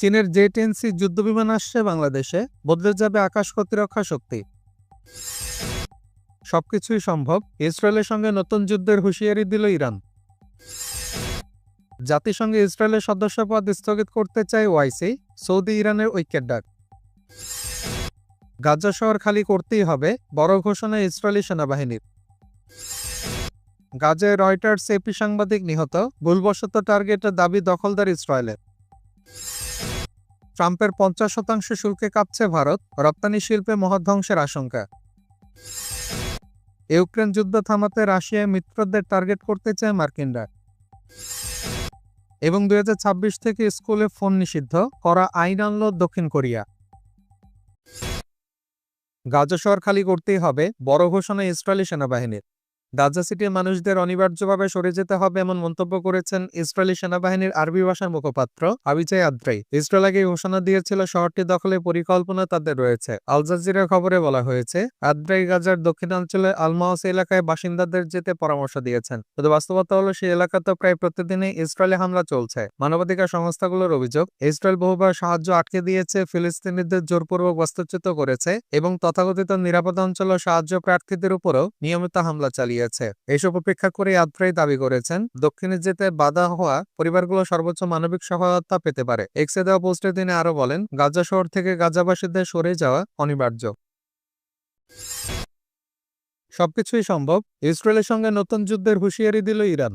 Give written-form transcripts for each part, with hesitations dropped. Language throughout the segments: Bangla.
চীনের জে-10সি যুদ্ধবিমান আসছে বাংলাদেশে, বদলে যাবে আকাশ প্রতিরক্ষা শক্তি। সবকিছুই সম্ভব, ইসরায়েলের সঙ্গে নতুন যুদ্ধের হুঁশিয়ারি দিল ইরান। জাতিসংঘে ইসরায়েলের সদস্যপদ স্থগিত করতে চায় ওআইসি, সৌদি ইরানের ঐক্যের ডাক। গাজা শহর খালি করতেই হবে, বড় ঘোষণা ইসরায়েলি সেনাবাহিনীর। গাজায় রয়টার্স এপি সাংবাদিক নিহত, ভুলবশত টার্গেটের দাবি দখলদার ইসরায়েলের। ট্রাম্পের 50% শুল্কে কাঁপছে ভারত, রপ্তানি শিল্পে মহাধ্বংসের আশঙ্কা। ইউক্রেন যুদ্ধ থামাতে রাশিয়ায় মিত্রদের টার্গেট করতে চায় মার্কিনরা। এবং 2026 থেকে স্কুলে ফোন নিষিদ্ধ করা আইন আনল দক্ষিণ কোরিয়া। গাজা শহর খালি করতেই হবে, বড় ঘোষণা ইসরায়েলি সেনাবাহিনীর। গাজা সিটির মানুষদের অনিবার্যভাবে সরে যেতে হবে এমন মন্তব্য করেছেন ইসরায়েলি সেনাবাহিনীর আরবি ভাষার মুখপাত্র আবিচাই আদ্রাই। ইসরায়েল আগে ঘোষণা দিয়েছিল শহরটি দখলের পরিকল্পনা তাদের রয়েছে। আল জাজিরার খবরে বলা হয়েছে, আদ্রাই গাজার দক্ষিণাঞ্চলে আলমাওস এলাকায় বাসিন্দাদের যেতে পরামর্শ দিয়েছেন। কিন্তু বাস্তবতা হলো সেই এলাকাতে প্রায় প্রতিদিনই ইসরায়েলি হামলা চলছে। মানবাধিকার সংস্থাগুলোর অভিযোগ, ইসরায়েল বহুবার সাহায্য আটকে দিয়েছে, ফিলিস্তিনিদের জোরপূর্বক বাস্তুচ্যুত করেছে এবং তথাকথিত নিরাপদ অঞ্চল ও সাহায্য প্রার্থীদের উপরও নিয়মিত হামলা চালিয়েছে। এইসব উপেক্ষা করে আদ্রাই দাবি করেছেন, দক্ষিণে যেতে বাধা হওয়া পরিবারগুলো সর্বোচ্চ মানবিক সহায়তা পেতে পারে। এক্সে দেওয়া পোস্টে তিনি আরো বলেন, গাজা শহর থেকে গাজাবাসীদের সরে যাওয়া অনিবার্য। সবকিছুই সম্ভব, ইসরায়েলের সঙ্গে নতুন যুদ্ধের হুঁশিয়ারি দিল ইরান।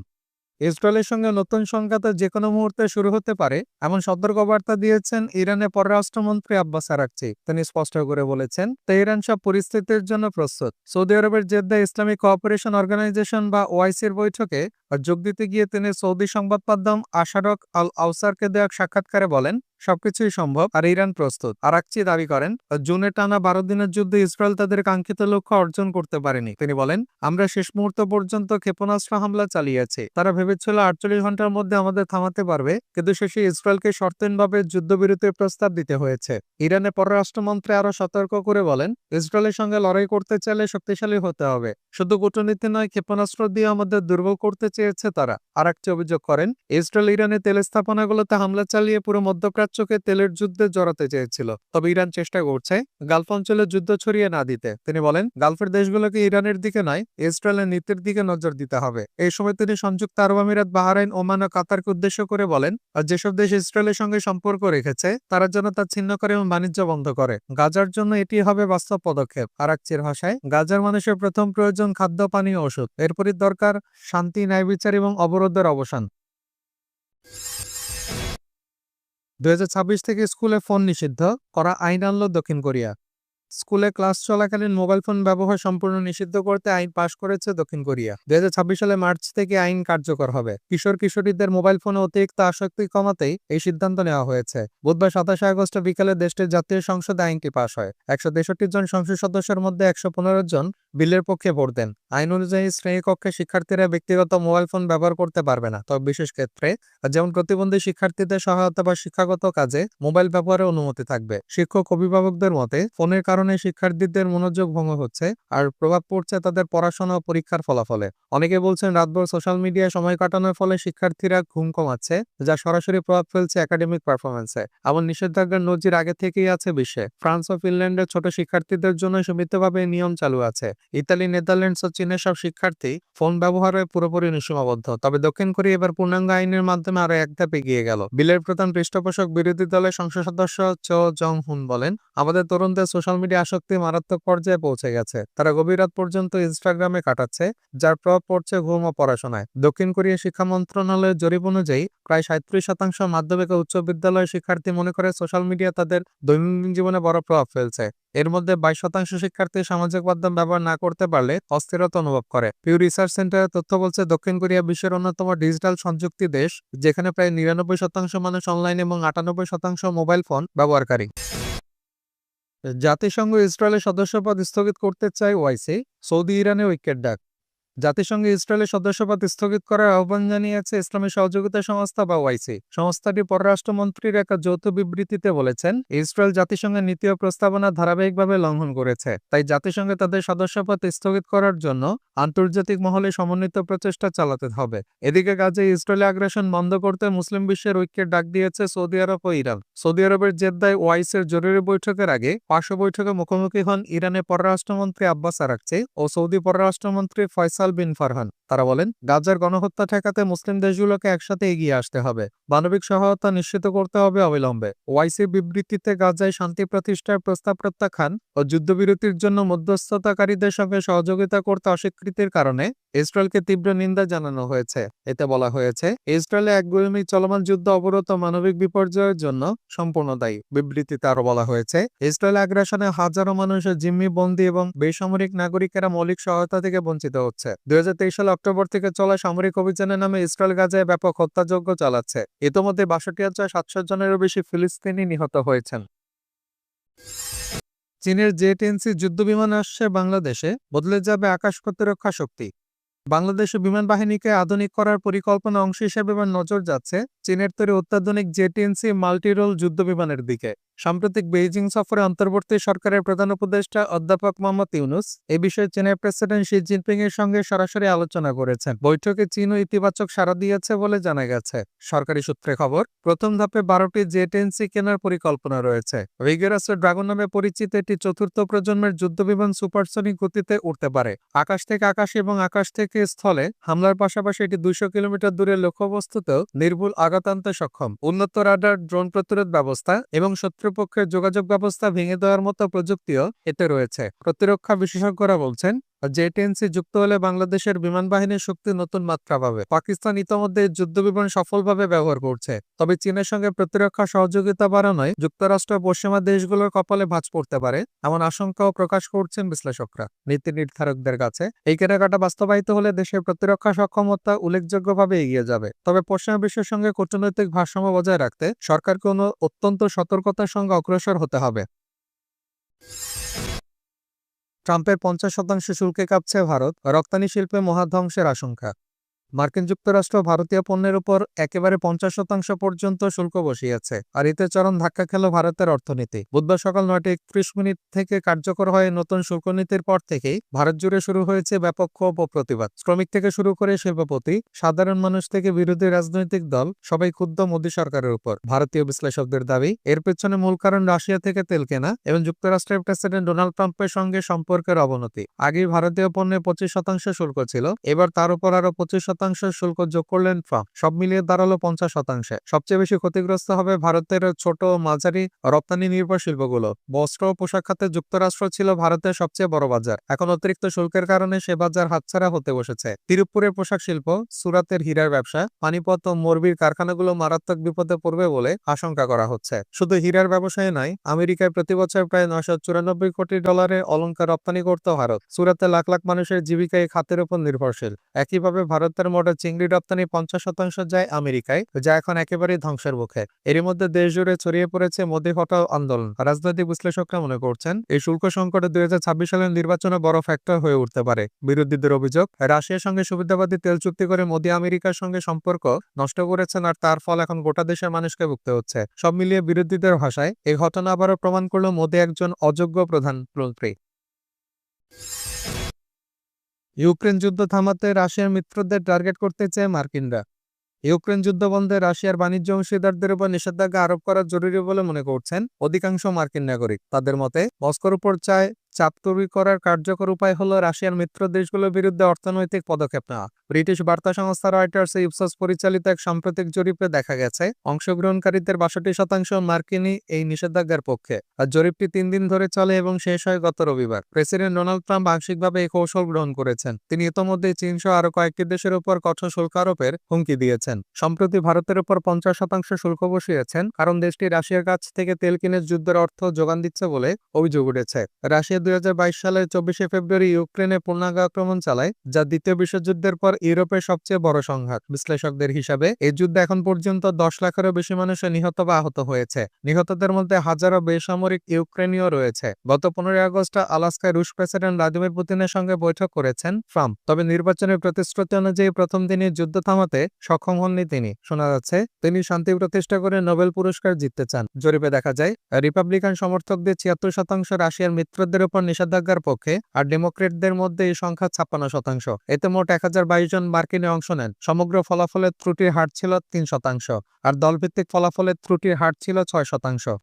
ইসরায়েলের সঙ্গে নতুন সংঘাত যেকোনো মুহূর্তে শুরু হতে পারে এমন সতর্কবার্তা দিয়েছেন ইরানের পররাষ্ট্রমন্ত্রী আব্বাস আরাকচি। তিনি স্পষ্ট করে বলেছেন, তেহরান সব পরিস্থিতির জন্য প্রস্তুত। সৌদি আরবের জেদ্দা ইসলামিক কোঅপারেশন অর্গানাইজেশন বা ওআইসির বৈঠকে যোগ দিতে গিয়ে তিনি সৌদি সংবাদ মাধ্যম আশারক আল আউসারকে দেওয়া সাক্ষাৎকারে বলেন, সবকিছুই সম্ভব আর ইরান প্রস্তুত। আরাকচি দাবি করেন, জুনে টানা 12 দিনের যুদ্ধে ইসরায়েল তাদের কাঙ্ক্ষিত লক্ষ্য অর্জন করতে পারেনি। তিনি বলেন, আমরা শেষ মুহূর্ত পর্যন্ত ক্ষেপণাস্ত্র হামলা চালিয়েছি। তারা ভেবেছিল 48 ঘন্টার মধ্যে আমাদের থামাতে পারবে, কিন্তু শেষে ইসরায়েলকে শর্তহীনভাবে যুদ্ধবিরতির প্রস্তাব দিতে হয়েছে। ইরানের পররাষ্ট্রমন্ত্রী আরো সতর্ক করে বলেন, ইসরায়েলের সঙ্গে লড়াই করতে চাইলে শক্তিশালী হতে হবে। শুধু কূটনীতি নয়, ক্ষেপণাস্ত্র দিয়ে আমাদের দুর্বল করতে চেয়েছে তারা। আরাকচি অভিযোগ করেন, ইসরায়েল ইরানের তেল স্থাপনাগুলোতে হামলা চালিয়ে পুরো মধ্যপ্রাচ্যকে তেলের যুদ্ধে জড়াতে চেয়েছিল। তবে ইরান চেষ্টা করছে গালফ অঞ্চলে যুদ্ধ ছড়িয়ে না দিতে। তিনি বলেন, গালফের দেশগুলোকে ইরানের দিকে নয়, ইসরায়েলের নীতির দিকে নজর দিতে হবে। এই সময় তিনি সংযুক্ত আরব আমিরাত, বাহরাইন, ওমান ও কাতারকে উদ্দেশ্য করে বলেন, আর যেসব দেশ ইসরায়েলের সঙ্গে সম্পর্ক রেখেছে তারা যেন তা ছিন্ন করে এবং বাণিজ্য বন্ধ করে। গাজার জন্য এটি হবে বাস্তব পদক্ষেপ। আরাকচির ভাষায়, গাজার মানুষের প্রথম প্রয়োজন খাদ্য, পানি ও ওষুধ। এরপরই দরকার শান্তি, ন্যায় বিচার এবং অবরোধের অবসান। 2026 থেকে স্কুলে ফোন নিষিদ্ধ করা আইন আনল দক্ষিণ কোরিয়া। স্কুলে ক্লাস চলাকালীন মোবাইল ফোন ব্যবহার সম্পূর্ণ নিষিদ্ধ করতে আইন পাশ করেছে দক্ষিণ কোরিয়া। 2026 সালে মার্চ থেকে আইন কার্যকর হবে। কিশোর কিশোরীদের মোবাইল ফোনে অতিরিক্ত আসক্তি কমাতেই এই সিদ্ধান্ত নেওয়া হয়েছে। বুধবার 27 আগস্ট বিকালে দেশটির জাতীয় সংসদে আইনটি পাশ হয়। 163 জন সংসদ সদস্যের মধ্যে 115 জন বিলের পক্ষে ভোট দেন। আইন অনুযায়ী শ্রেণীকক্ষে শিক্ষার্থীরা ব্যক্তিগত মোবাইল ফোন ব্যবহার করতে পারবে না, তবে বিশেষ ক্ষেত্রে যেমন প্রতিবন্ধী শিক্ষার্থীদের সহায়তা বা শিক্ষাগত কাজে মোবাইল ব্যবহারের অনুমতি থাকবে। শিক্ষক অভিভাবকদের মতে, ফোনের কারণে শিক্ষার্থীদের মনোযোগ ভঙ্গ হচ্ছে আর প্রভাব পড়ছে তাদের পড়াশোনা ও পরীক্ষার ফলাফলে। অনেকে বলছেন, রাতভর সোশ্যাল মিডিয়ায় সময় কাটানোর ফলে শিক্ষার্থীরা ঘুম কমাচ্ছে, যা সরাসরি প্রভাব ফেলছে একাডেমিক পারফরমেন্সে। এমন নিষেধাজ্ঞার নজির আগে থেকেই আছে বিশ্বে। ফ্রান্স ও ফিনল্যান্ডের ছোট শিক্ষার্থীদের জন্য সীমিতভাবে নিয়ম চালু আছে। ইতালি, নেদারল্যান্ডস ও চীনের সব শিক্ষার্থী ফোন ব্যবহারে পুরোপুরি সীমাবদ্ধ। তবে দক্ষিণ কোরিয়া এবার পূর্ণাঙ্গ আইনের মাধ্যমে আরো এক ধাপ এগিয়ে গেল। বিলের প্রধান পৃষ্ঠপোষক বিরোধী দলের সংসদ সদস্য চো জং হুন বলেন, আমাদের তরুণদের সোশ্যাল মিডিয়া আসক্তি মারাত্মক পর্যায়ে পৌঁছে গেছে। তারা গভীর রাত পর্যন্ত ইনস্টাগ্রামে কাটাচ্ছে, যার প্রভাব পড়ছে ঘুম ও পড়াশোনায়। দক্ষিণ কোরিয়া শিক্ষা মন্ত্রণালয়ের জরিপ অনুযায়ী প্রায় 37% মাধ্যমিক ও উচ্চ বিদ্যালয়ের শিক্ষার্থী মনে করে সোশ্যাল মিডিয়া তাদের দৈনন্দিন জীবনে বড় প্রভাব ফেলছে। এর মধ্যে 22% শিক্ষার্থী সামাজিক মাধ্যম ব্যবহার না করতে পারলে অস্থিরতা অনুভব করে। পিউ রিসার্চ সেন্টারের তথ্য বলছে, দক্ষিণ কোরিয়া বিশ্বের অন্যতম ডিজিটাল সংযুক্তি দেশ, যেখানে প্রায় 99% মানুষ অনলাইন এবং 98% মোবাইল ফোন ব্যবহারকারী। জাতিসংঘ ইসরায়েলের সদস্যপদ স্থগিত করতে চায় ওআইসি, সৌদি ইরানে ঐক্যের ডাক। জাতিসংঘে ইসরায়েলের সদস্যপদ স্থগিত করার আহ্বান জানিয়েছে ইসলামী সহযোগিতা সংস্থা বা ওআইসি। সংস্থাটি পররাষ্ট্রমন্ত্রীর এক যৌথ বিবৃতিতে বলেছেন, ইসরায়েল জাতিসংঘের নীতি ও প্রস্তাবনা ধারাবাহিকভাবে লঙ্ঘন করেছে, তাই জাতিসংঘে তাদের সদস্যপদ স্থগিত করার জন্য আন্তর্জাতিক মহলে সমন্বিত প্রচেষ্টা চালাতে হবে। এদিকে গাজায় ইসরায়েলি আগ্রাসন বন্ধ করতে মুসলিম বিশ্বের ঐক্যের ডাক দিয়েছে সৌদি আরব ও ইরান। সৌদি আরবের জেদ্দায় ওআইসির জরুরি বৈঠকের আগে পার্শ্ব বৈঠকে মুখোমুখি হন ইরানের পররাষ্ট্রমন্ত্রী আব্বাস আরাকচি ও সৌদি পররাষ্ট্রমন্ত্রী ফয়সাল বিন ফারহান। তারা বলেন, গাজার গণহত্যা ঠেকাতে মুসলিম দেশগুলোকে একসাথে এগিয়ে আসতে হবে, মানবিক সহায়তা নিশ্চিত করতে হবে অবিলম্বে। ওআইসির বিবৃতিতে গাজায় শান্তি প্রতিষ্ঠার প্রস্তাব প্রত্যাখ্যান ও যুদ্ধবিরতির জন্য মধ্যস্থতাকারীদের সঙ্গে সহযোগিতা করতে অস্বীকৃতির কারণে ইসরায়েলকে তীব্র নিন্দা জানানো হয়েছে। এতে বলা হয়েছে, ইসরায়েলে একগুঁয়েমি চলমান যুদ্ধ অবরোধ ও মানবিক বিপর্যয়ের জন্য সম্পূর্ণ দায়ী। বিবৃতিতে আরো বলা হয়েছে, ইসরায়েল আগ্রাসনে হাজারো মানুষের জিম্মি বন্দী এবং বেসামরিক নাগরিকেরা মৌলিক সহায়তা থেকে বঞ্চিত হচ্ছে। 2023 সালে অক্টোবর থেকে চলা সামরিক অভিযানের নামে ইসরায়েল গাজায় ব্যাপক হত্যাযজ্ঞ চালাচ্ছে। ইতোমধ্যে 62,700 জনেরও বেশি ফিলিস্তিনি নিহত হয়েছেন। চীনের জেট-10C যুদ্ধবিমান আসছে বাংলাদেশে, বদলে যাবে আকাশ প্রতিরক্ষা শক্তি। বাংলাদেশের বিমান বাহিনীকে আধুনিক করার পরিকল্পনা অংশ হিসেবে এবার নজর যাচ্ছে চীনের তৈরি অত্যাধুনিক জেট-10C মাল্টিরোল যুদ্ধবিমানের দিকে। সাম্প্রতিক বেইজিং সফরে অন্তর্বর্তী সরকারের প্রধান উপদেষ্টা অধ্যাপক মোহাম্মদ ইউনূস এ বিষয়ে চীনের প্রেসিডেন্ট শি জিনপিং এর সঙ্গে সরাসরি আলোচনা করেছেন। বৈঠকে চীনও ইতিবাচক সাড়া দিয়েছে বলে জানা গেছে। সরকারি সূত্রে খবর, প্রথম ধাপে 12টি জেট-10C কেনার পরিকল্পনা রয়েছে। ভিগারাসের ড্রাগন নামে পরিচিত এটি চতুর্থ প্রজন্মের যুদ্ধবিমান সুপারসনিক গতিতে উঠতে পারে। আকাশ থেকে আকাশে এবং আকাশ থেকে স্থলে হামলার পাশাপাশি এটি 200 কিলোমিটার দূরের লক্ষ্যবস্তুতেও নির্ভুল আঘাত আনতে সক্ষম। উন্নত রাডার, ড্রোন প্রতিরোধ ব্যবস্থা এবং শত্রুপক্ষের যোগাযোগ ব্যবস্থা ভেঙে দেওয়ার মতো প্রযুক্তিও এতে রয়েছে। প্রতিরক্ষা বিশেষজ্ঞরা বলছেন, জে-10C যুক্ত হলে বাংলাদেশের বিমান বাহিনীর শক্তি নতুন মাত্রা পাবে। পাকিস্তান ইতোমধ্যে যুদ্ধবিমান সফলভাবে ব্যবহার করছে, তবে চীনের সঙ্গে প্রতিরক্ষা সহযোগিতা বাড়ানোয় যুক্তরাষ্ট্র ও পশ্চিমা দেশগুলোর কপালে ভাঁজ পড়তে পারে, এমন আশঙ্কাও প্রকাশ করছেন বিশ্লেষকরা। নীতি নির্ধারকদের কাছে এই কেনাকাটা বাস্তবায়িত হলে দেশের প্রতিরক্ষা সক্ষমতা উল্লেখযোগ্যভাবে এগিয়ে যাবে। তবে পশ্চিমা বিশ্বের সঙ্গে কূটনৈতিক ভারসাম্য বজায় রাখতে সরকারকে অত্যন্ত সতর্কতার সঙ্গে অগ্রসর হতে হবে। ট্রাম্পের 50% শুল্কে কাঁপছে ভারত, রপ্তানি শিল্পে মহাধ্বংসের আশঙ্কা। মার্কিন যুক্তরাষ্ট্র ভারতীয় পণ্যের উপর একেবারে 50% পর্যন্ত শুল্ক বসিয়েছে, আর এতে চরম ধাক্কা খেল ভারতের অর্থনীতি। বুধবার সকাল 9:31 থেকে কার্যকর হয়ে নতুন শুল্ক নীতির পর থেকেই ভারত জুড়ে শুরু হয়েছে ব্যাপক ক্ষোভ ও প্রতিবাদ। শ্রমিক থেকে শুরু করে শিল্পপতি, সাধারণ মানুষ থেকে বিরোধী রাজনৈতিক দল সবাই ক্ষুব্ধ মোদী সরকারের উপর। ভারতীয় বিশ্লেষকদের দাবি, এর পেছনে মূল কারণ রাশিয়া থেকে তেল কেনা এবং যুক্তরাষ্ট্রের প্রেসিডেন্ট ডোনাল্ড ট্রাম্পের সঙ্গে সম্পর্কের অবনতি। আগেই ভারতীয় পণ্যে 25% শুল্ক ছিল, এবার তার উপর আরো 25% শুল্ক যোগ করলেন ট্রাম্প। সব মিলিয়ে দাঁড়ালো 50%। সবচেয়ে বেশি ক্ষতিগ্রস্ত হবে ভারতের ছোট ও মাঝারি রপ্তানি নির্ভর শিল্পগুলো। বস্ত্র ও পোশাক খাতে যুক্তরাষ্ট্র ছিল ভারতের সবচেয়ে বড় বাজার। এখন অতিরিক্ত শুল্কের কারণে সে বাজার হাতছাড়া হতে বসেছে। তিরুপুরের পোশাক শিল্প, সুরাতের হীরার ব্যবসা, পানিপত ও মোরবির কারখানাগুলো মারাত্মক বিপদে পড়বে বলে আশঙ্কা করা হচ্ছে। শুধু হীরার ব্যবসায় নয়, আমেরিকায় প্রতি বছর প্রায় $994 কোটি অলংকার রপ্তানি করত ভারত। সুরাতে লাখ লাখ মানুষের জীবিকা এই খাতের উপর নির্ভরশীল। একইভাবে ভারতের মোট চিংড়ি রপ্তানি 50% যায় আমেরিকায়, যা এখন একেবারেই ধ্বংসের মুখে। এরই মধ্যে দেশ জুড়ে ছড়িয়ে পড়েছে মোদি হটাও আন্দোলন। রাজনৈতিক বিশ্লেষকরা মনে করছেন, এই শুল্ক সংকটে 2026 সালের নির্বাচনে বড় ফ্যাক্টর হয়ে উঠতে পারে। বিরোধীদের অভিযোগ, রাশিয়ার সঙ্গে সুবিধাবাদী তেল চুক্তি করে মোদি আমেরিকার সঙ্গে সম্পর্ক নষ্ট করেছেন, আর তার ফল এখন গোটা দেশের মানুষকে ভুগতে হচ্ছে। সব মিলিয়ে বিরোধীদের ভাষায় এই ঘটনা আবারও প্রমাণ করল মোদি একজন অযোগ্য প্রধানমন্ত্রী। ইউক্রেন যুদ্ধ থামাতে রাশিয়ার মিত্রদের টার্গেট করতে চেয়ে মার্কিনরা। ইউক্রেন যুদ্ধ বন্ধে রাশিয়ার বাণিজ্য অংশীদারদের উপর নিষেধাজ্ঞা আরোপ করা জরুরি বলে মনে করছেন অধিকাংশ মার্কিন নাগরিক। তাদের মতে, মস্কোর উপর চাপ তৈরি করার কার্যকর উপায় হলো রাশিয়ার মিত্র দেশগুলোর বিরুদ্ধে অর্থনৈতিক পদক্ষেপ নেওয়া। ব্রিটিশ বার্তা সংস্থা রয়টার্স ইপসস পরিচালিত এক সাম্প্রতিক জরিপে দেখা গেছে, অংশগ্রহণকারীদের 62% মার্কিনই এই নিষেধাজ্ঞার পক্ষে। আর জরিপটি 3 দিন ধরে চলে এবং শেষ হয় গত রবিবার। প্রেসিডেন্ট ডোনাল্ড ট্রাম্প আংশিকভাবে এই কৌশল গ্রহণ করেছেন। তিনি ইতোমধ্যে চীন সহ আরো কয়েকটি দেশের উপর কঠোর শুল্ক আরোপের হুমকি দিয়েছেন। সম্প্রতি ভারতের উপর 50% শুল্ক বসিয়েছেন, কারণ দেশটি রাশিয়ার কাছ থেকে তেল কিনে যুদ্ধের অর্থ যোগান দিচ্ছে বলে অভিযোগ উঠেছে। রাশিয়া সালের 24শে ফেব্রুয়ারি ইউক্রেনে পূর্ণাঙ্গ আক্রমণ চালায়, যা দ্বিতীয় বিশ্বযুদ্ধের পর ইউরোপের সবচেয়ে বড় সংঘাত। বিশ্লেষকদের হিসাবে এই যুদ্ধে এখন পর্যন্ত 10 লাখেরও বেশি মানুষ নিহত বা আহত হয়েছে। নিহতদের মধ্যে হাজারো বেসামরিক ইউক্রেনীয় রয়েছে। গত 15 আগস্ট আলাস্কায় রুশ প্রেসিডেন্ট ভ্লাদিমির পুতিনের সঙ্গে বৈঠক করেছেন ট্রাম্প। তবে নির্বাচনের প্রতিশ্রুতি অনুযায়ী প্রথম দিনই যুদ্ধ থামাতে সক্ষম হননি তিনি। শোনা যাচ্ছে তিনি শান্তি প্রতিষ্ঠা করে নোবেল পুরস্কার জিততে চান। জরিপে দেখা যায় রিপাবলিকান সমর্থকদের 76% রাশিয়ার মিত্রদের উপর নিষেধাজ্ঞার পক্ষে, আর ডেমোক্রেটদের মধ্যে এই সংখ্যা 56%। এতে মোট 1022 জন মার্কিনী অংশ নেন। সমগ্র ফলাফলের ত্রুটির হার ছিল 3%, আর দলভিত্তিক ফলাফলের ত্রুটির হার ছিল 6%।